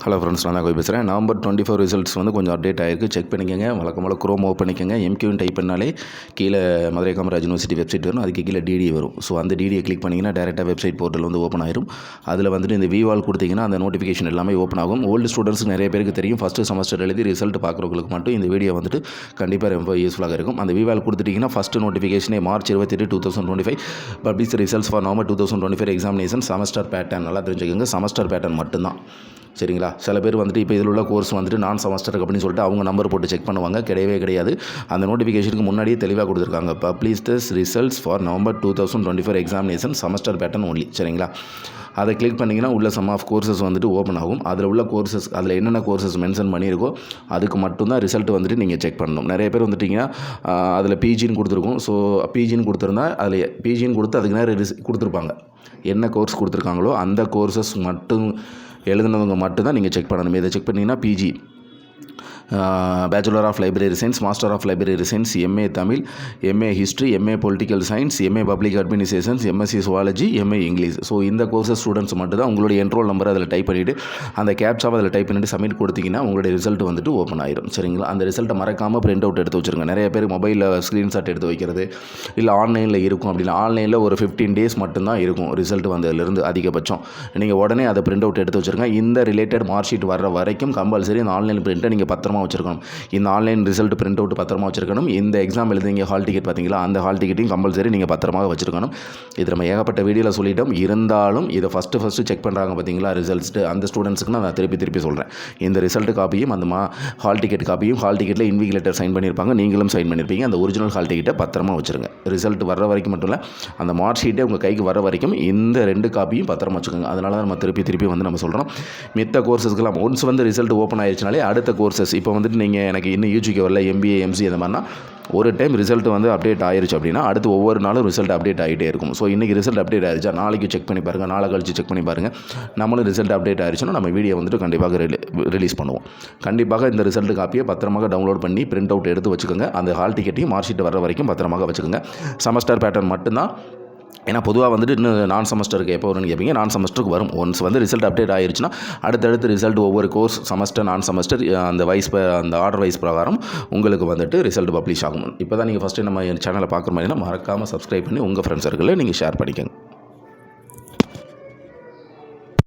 Hello friends, நான் தான் கோய் பேசுகிறேன். நவம்பர் 24 ரிசல்ட்ஸ் வந்து கொஞ்சம் அப்டேட் ஆகிருக்கு. செக் பண்ணிக்கோங்க. வழக்கம் போல் குரோம் ஓப்பன் பண்ணிக்கோங்க. எம்கியூன்னு டைப் பண்ணாலே கீழே மதுரை காமராஜ் யூனிவர்சிட்டி வெப்சைட் வரும். அதுக்கு கீழே டிடி வரும். ஸோ அந்த டிடியை கிளிக் பண்ணிங்கன்னா டேரெக்டாக வெப்சைட் போர்ட்டல் வந்து ஓப்பன் ஆயிரும். அதில் வந்துட்டு இந்த விவால் கொடுத்தீங்கன்னா அந்த நோட்டிஃபிகேஷன் எல்லாமே ஓப்பன் ஆகும். ஓல்டு ஸ்டூடெண்ட்ஸ் நிறைய பேருக்கு தெரியும். ஃபஸ்ட்டு செமஸ்டர் எழுதி ரிசல்ட் பார்க்குறவங்களுக்கு மட்டும் இந்த வீடியோ வந்துட்டு கண்டிப்பாக ரொம்ப யூஸ்ஃபுல்லாக இருக்கும். அந்த விவால் கொடுத்துட்டிங்கன்னா ஃபஸ்ட்டு நோட்டிஃபிகேஷனே March 28, 2025 publish results for November 2024 examination semester pattern. நல்லா தெரிஞ்சுக்கோங்க, செமஸ்டர் பேட்டர்ன் மட்டும்தான். சரிங்களா? சில பேர் வந்துட்டு இப்போ இதில் உள்ள கோர்ஸ் வந்துட்டு நான் செமஸ்டருக்கு அப்படின்னு சொல்லிட்டு அவங்க நம்பர் போட்டு செக் பண்ணுவாங்க. கிடையவே கிடையாது. அந்த நோட்டிஃபிகேஷனுக்கு முன்னாடியே தெளிவாக கொடுத்துருக்காங்க. Publish this results for November 2024 examination semester pattern only. சரிங்களா? அதை கிளிக் பண்ணிங்கன்னா உள்ள சம் ஆஃப் கோர்சஸ் வந்துட்டு ஓப்பன் ஆகும். அதில் உள்ள கோர்சஸ், அதில் என்னென்ன கோர்சஸ் மென்ஷன் பண்ணியிருக்கோ அதுக்கு மட்டும்தான் ரிசல்ட் வந்துட்டு நீங்கள் செக் பண்ணணும். நிறைய பேர் வந்துட்டிங்கன்னா அதில் பிஜின்னு கொடுத்துருக்கும். ஸோ பிஜின்னு கொடுத்துருந்தா அதில் பிஜின்னு கொடுத்து அதுக்கு நேரம் கொடுத்துருப்பாங்க. என்ன கோர்ஸ் கொடுத்துருக்காங்களோ அந்த கோர்சஸ் மட்டும் எழுதுனவங்க மட்டும்தான் நீங்கள் செக் பண்ணணும். இதை செக் பண்ணிங்கன்னா PG, bachelor of library science, master of library science, MA Tamil, MA history, MA political science, MA public administrations, MSc zoology, MA English. So இந்த கோர்சஸ் ஸ்டூடெண்ட்ஸ் மட்டும் தான் உங்களுடைய என்ரோல் நம்பர் அதில் டைப் பண்ணிவிட்டு அந்த கேப்சாவை அதில் டைப் பண்ணிவிட்டு சப்மிட் கொடுத்தீங்கன்னா உங்களுடைய ரிசல்ட் வந்துட்டு ஓப்பன் ஆயிரும். சரிங்களா? அந்த ரிசல்ட்டை மறக்காமல் பிரிண்ட் அவுட் எடுத்து வச்சுருங்க. நிறைய பேர் மொபைலில் ஸ்க்ரீன்ஷாட் எடுத்து வைக்கிறது, இல்லை ஆன்லைனில் இருக்கும் அப்படின்னா ஆன்லைனில் ஒரு 15 days மட்டும்தான் இருக்கும் ரிசல்ட் வந்ததுலேருந்து அதிகபட்சம். நீங்கள் உடனே அதை பிரிண்ட் அவுட் எடுத்து வச்சுருங்க. இந்த ரிலேட்டட் மார்க் ஷீட் வர்ற வரைக்கும் கம்பல்சரி இந்த ஆன்லைன் பிரிண்ட்டை நீங்கள் பத்திரமா வச்சுருக்கணும். இந்த ஆன்லைன் ரிசல்ட் பிரிண்ட் அவுட் பத்திரமா வச்சுருக்கணும். இந்த எக்ஸாம் எழுதிங்க ஹால் டிக்கெட் பார்த்தீங்களா, அந்த ஹால் டிக்கெட்டையும் கம்பல்சரி நீங்கள் பத்திரமாக வச்சுருக்கணும். இது நம்ம ஏகப்பட்ட வீடியோவில் சொல்லிட்டோம். இருந்தாலும் இதை ஃபஸ்ட்டு செக் பண்ணுறாங்க பார்த்தீங்களா ரிசல்ட்ஸ்ட்டு, அந்த ஸ்டூடெண்ட்ஸுக்கு நான் திருப்பி சொல்கிறேன். இந்த ரிசல்ட் காப்பியும் அந்த ஹால் டிக்கெட் காப்பியும், ஹால் டிக்கெட்டில் இன்விகிலேட்டர் சைன் பண்ணியிருப்பாங்க, நீங்களும் சைன் பண்ணியிருப்பீங்க. அந்த ஒரிஜினல் ஹால் டிக்கெட்டை பத்திரமா வச்சுருங்க. ரிசல்ட் வர்ற வரைக்கும் மட்டும் இல்லை, அந்த மார்க் ஷீட்டே உங்கள் கைக்கு வர வரைக்கும் இந்த 2 காப்பியும் பத்திரமா வச்சுக்கோங்க. அதனால தான் நம்ம திருப்பி வந்து நம்ம சொல்கிறோம். மித்த கோர்சஸ்க்கெல்லாம் ஒன்ஸ் வந்து ரிசல்ட் ஓப்பன் ஆயிடுச்சுனாலே அடுத்த கோர்சஸ், இப்போ வந்துட்டு நீங்கள் எனக்கு இன்னும் யூஜிக்கு வரல, எம்பிஏ எம்சி அந்த மாதிரினா ஒரு டைம் ரிசல்ட் வந்து அப்டேட் ஆயிருச்சு அப்படின்னா அடுத்து ஒவ்வொரு நாளும் ரிசல்ட் அப்டேட் ஆகிட்டே இருக்கும். ஸோ இன்றைக்கி ரிசல்ட் அப்டேட் ஆயிடுச்சா, நாளைக்கு செக் பண்ணி பாருங்கள், நாளை கழிச்சு செக் பண்ணி பாருங்கள். நம்மளும் ரிசல்ட் அப்டேட் ஆயிடுச்சுன்னா நம்ம வீடியோ வந்துட்டு கண்டிப்பாக ரிலீஸ் பண்ணுவோம். கண்டிப்பாக இந்த ரிசல்ட் காப்பியை பத்திரமாக டவுன்லோட் பண்ணி பிரிண்ட் அவுட் எடுத்து வச்சுக்கோங்க. அந்த ஹால் டிக்கெட்டையும் மார்க் ஷீட் வர வரைக்கும் பத்திரமாக வச்சுக்கோங்க. செமஸ்டர் பேட்டர்ன் மட்டும்தான். ஏன்னா பொதுவாக வந்துட்டு இன்னும் நான் செமஸ்டருக்கு எப்போ வரும்னு கேட்பீங்க. நான் செமஸ்டருக்கு வரும். ஒன்ஸ் வந்து ரிசல்ட் அப்டேட் ஆகிருச்சுன்னா அடுத்தடுத்து ரிசல்ட் ஒவ்வொரு கோர்ஸ் செமஸ்டர் நான் செமஸ்டர் அந்த அந்த ஆர்டர் வைஸ் பிரகாரம் உங்களுக்கு வந்துட்டு ரிசல்ட் பப்ளிஷ் ஆகும். இப்போ தான் நீங்கள் ஃபஸ்ட்டு நம்ம சேனலை பார்க்குற மாதிரினா மறக்காமல் சப்ஸ்கிரைப் பண்ணி உங்கள் ஃப்ரெண்ட்ஸ் சர்க்கிளில் நீங்கள் ஷேர் பண்ணிக்கோங்க.